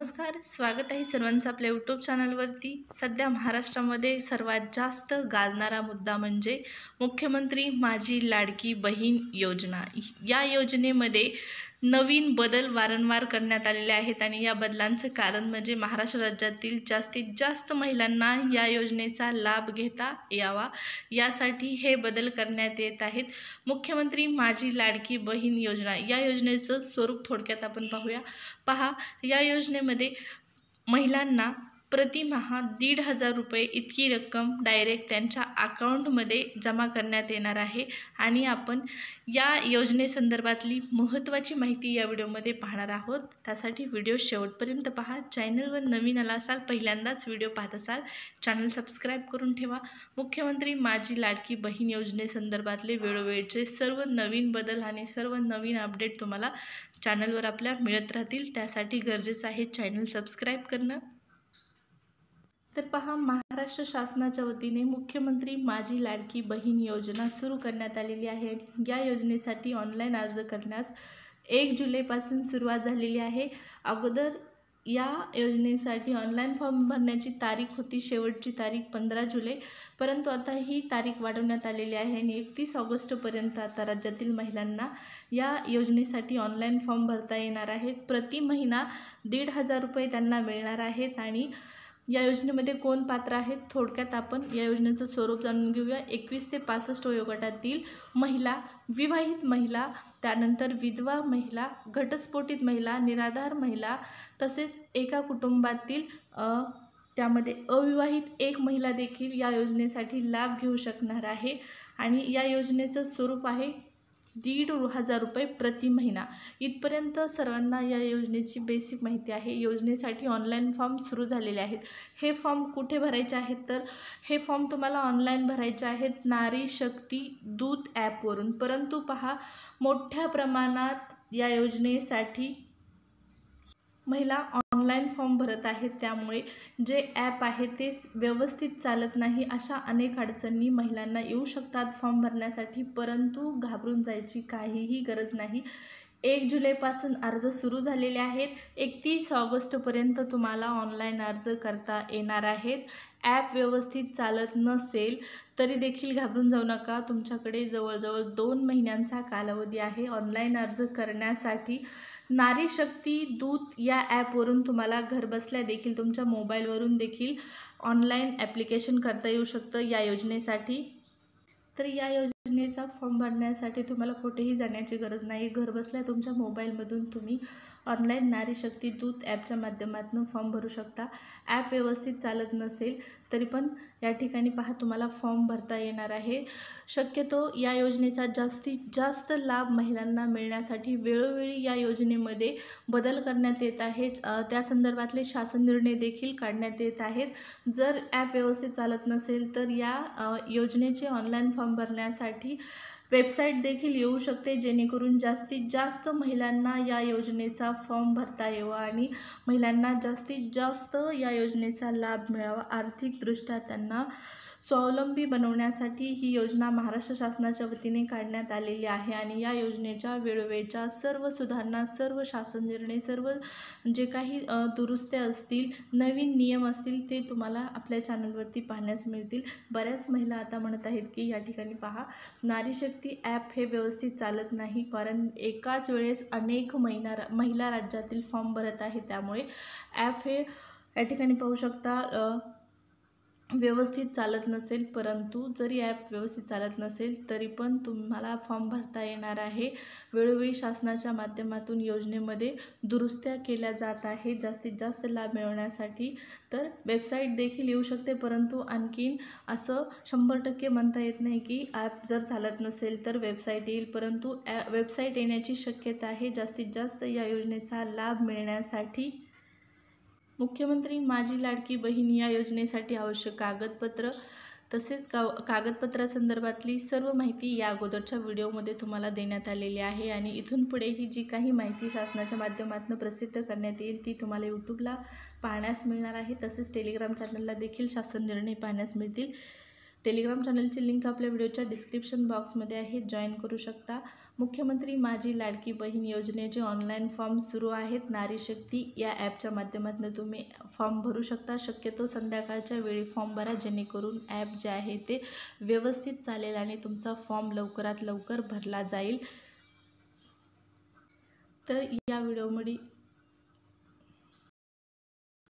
नमस्कार, स्वागत आहे सर्वांचं आपल्या यूट्यूब चॅनलवरती। सध्या महाराष्ट्रामध्ये सर्वात जास्त गाजणारा मुद्दा म्हणजे मुख्यमंत्री माझी लाडकी बहीण योजना। या योजनेमध्ये नवीन बदल वारंवार करण्यात आलेले आहेत आणि या बदलांचं कारण म्हणजे महाराष्ट्र राज्यातील जास्तीत जास्त महिलांना या योजनेचा लाभ घेता यावा यासाठी हे बदल करण्यात येत आहेत। मुख्यमंत्री माझी लाडकी बहीण योजना या योजनेचं स्वरूप थोडक्यात आपण पाहूया। पहा, या योजनेमध्ये महिलांना प्रतिमाह 1,500 रुपये इतकी रक्कम डायरेक्ट त्यांच्या अकाउंटमध्ये जमा करण्यात येणार आहे आणि आपण या योजनेसंदर्भातली महत्त्वाची माहिती या व्हिडिओमध्ये पाहणार आहोत। त्यासाठी व्हिडिओ शेवटपर्यंत पहा। चॅनलवर नवीन आला असाल, पहिल्यांदाच व्हिडिओ पाहत असाल, चॅनल सबस्क्राईब करून ठेवा। मुख्यमंत्री माझी लाडकी बहीण योजनेसंदर्भातले वेळोवेळचे सर्व नवीन बदल आणि सर्व नवीन अपडेट तुम्हाला चॅनलवर आपल्या मिळत राहतील। त्यासाठी गरजेचं आहे चॅनल सबस्क्राईब करणं। तर पहा, महाराष्ट्र शासनाच्या वतीने मुख्यमंत्री माझी लाडकी बहीण योजना सुरू करण्यात आलेली आहे। या योजनेसाठी ऑनलाईन अर्ज करण्यास 1 जुलैपासून सुरुवात झालेली आहे। अगोदर या योजनेसाठी ऑनलाईन फॉर्म भरण्याची तारीख होती, शेवटची तारीख 15 जुलै, परंतु आता ही तारीख वाढवण्यात आलेली आहे आणि 31 ऑगस्टपर्यंत आता राज्यातील महिलांना या योजनेसाठी ऑनलाईन फॉर्म भरता येणार आहेत। प्रति महिना 1,500 रुपये त्यांना मिळणार आहेत आणि या योजनेमध्ये कोण पात्र आहेत थोडक्यात आपण या योजनेचं स्वरूप जाणून घेऊया। 21 ते 65 वयोगटातील महिला, विवाहित महिला, त्यानंतर विधवा महिला, घटस्फोटित महिला, निराधार महिला, तसेच एका कुटुंबातील त्यामध्ये अविवाहित एक महिला देखील या योजनेसाठी लाभ घेऊ शकणार आहे आणि या योजनेचं स्वरूप आहे 1,500 रुपये प्रति महिना। इथपर्यंत सर्वांना या योजनेची बेसिक माहिती आहे। योजनेसाठी ऑनलाईन फॉर्म सुरू झालेले आहेत। हे फॉर्म कुठे भरायचे आहेत तर हे फॉर्म तुम्हाला ऑनलाईन भरायचे आहेत नारी शक्ती दूत ॲपवरून। परंतु पहा, मोठ्या प्रमाणात या योजनेसाठी महिला ऑनलाईन फॉर्म भरत आहेत, त्यामुळे जे ॲप आहे ते व्यवस्थित चालत नाही। अशा अनेक अडचणी महिलांना येऊ शकतात फॉर्म भरण्यासाठी, परंतु घाबरून जायची काहीही गरज नाही। 1 जुलैपासून अर्ज सुरू झालेले आहेत। 31 ऑगस्टपर्यंत तुम्हाला ऑनलाईन अर्ज करता येणार आहेत। ॲप व्यवस्थित चालत नसेल तरी देखील घाबरून जाऊ नका। तुमच्याकडे जवळजवळ 2 महिन्यांचा कालावधी आहे ऑनलाईन अर्ज करण्यासाठी। नारी शक्ती दूत या ॲपवरून तुम्हाला घरबसल्या देखील तुमच्या मोबाईलवरून देखील ऑनलाईन ॲप्लिकेशन करता येऊ शकतं या योजनेसाठी। तर या योजनेचा फॉर्म भरण्यासाठी तुम्हाला कुठेही जाण्याची गरज नाही। घरबसल्या तुमच्या मोबाईलमधून तुम्ही ऑनलाईन नारी शक्ती दूत ॲपच्या माध्यमातून फॉर्म भरू शकता। ॲप व्यवस्थित चालत नसेल तरी पण या ठिकाणी पहा, तुम्हाला फॉर्म भरता येणार आहे। शक्यतो या योजनेचा जास्तीत जास्त लाभ महिलांना मिळण्यासाठी वेळोवेळी या योजनेमध्ये बदल करण्यात येत आहेत। त्या संदर्भातले शासन निर्णय देखील काढण्यात येत आहेत। जर ॲप व्यवस्थित चालत नसेल तर या योजनेचे ऑनलाईन फॉर्म भरण्यासाठी वेबसाईट देखील येऊ शकते, जेणेकरून जास्तीत जास्त महिलांना या योजनेचा फॉर्म भरता यावा आणि महिलांना जास्तीत जास्त या योजनेचा लाभ मिळावा। आर्थिकदृष्ट्या त्यांना स्वावलंबी बनवण्यासाठी ही योजना महाराष्ट्र शासनाच्या वतीने काढण्यात आलेली आहे आणि या योजनेच्या वेळोवेळच्या सर्व सुधारणा, सर्व शासन निर्णय, सर्व जे काही दुरुस्त्या असतील, नवीन नियम असतील ते तुम्हाला आपल्या चॅनलवरती पाहण्यास मिळतील। बऱ्याच महिला आता म्हणत आहेत की या ठिकाणी पहा, नारी शक्ती ॲप हे व्यवस्थित चालत नाही, कारण एकाच वेळेस अनेक महिला राज्यातील फॉर्म भरत आहेत, त्यामुळे ॲप हे या ठिकाणी पाहू शकता व्यवस्थित चालत नसेल। परंतु जरी ॲप व्यवस्थित चालत नसेल तरी पण तुम्हाला फॉर्म भरता येणार आहे। वेळोवेळी शासनाच्या माध्यमातून योजनेमध्ये दुरुस्त्या केल्या जात आहेत जास्तीत जास्त लाभ मिळवण्यासाठी। तर वेबसाईट देखील येऊ शकते, परंतु आणखीन असं 100% म्हणता येत नाही की ॲप जर चालत नसेल तर वेबसाईट येईल, परंतु वेबसाईट येण्याची शक्यता आहे जास्तीत जास्त या योजनेचा लाभ मिळण्यासाठी। मुख्यमंत्री माझी लाडकी बहीण या योजनेसाठी आवश्यक कागदपत्र तसेच कागदपत्रासंदर्भातली सर्व माहिती या अगोदरच्या व्हिडिओमध्ये तुम्हाला देण्यात आलेली आहे आणि इथून पुढे ही जी काही माहिती शासनाच्या माध्यमातून प्रसिद्ध करण्यात येईल ती तुम्हाला यूट्यूबला पाहण्यास मिळणार आहे। तसेच टेलिग्राम चॅनलला देखील शासन निर्णय पाहण्यास मिळतील। टेलिग्राम चॅनलची लिंक आपल्या व्हिडिओच्या डिस्क्रिप्शन बॉक्समध्ये आहे, जॉईन करू शकता। मुख्यमंत्री माझी लाडकी बहीण योजनेचे ऑनलाईन फॉर्म सुरू आहेत। नारी शक्ती या ॲपच्या माध्यमातून तुम्ही फॉर्म भरू शकता। शक्यतो संध्याकाळच्या वेळी फॉर्म भरा, जेणेकरून ॲप जे आहे ते व्यवस्थित चालेल आणि तुमचा फॉर्म लवकरात लवकर भरला जाईल। तर या व्हिडिओमध्ये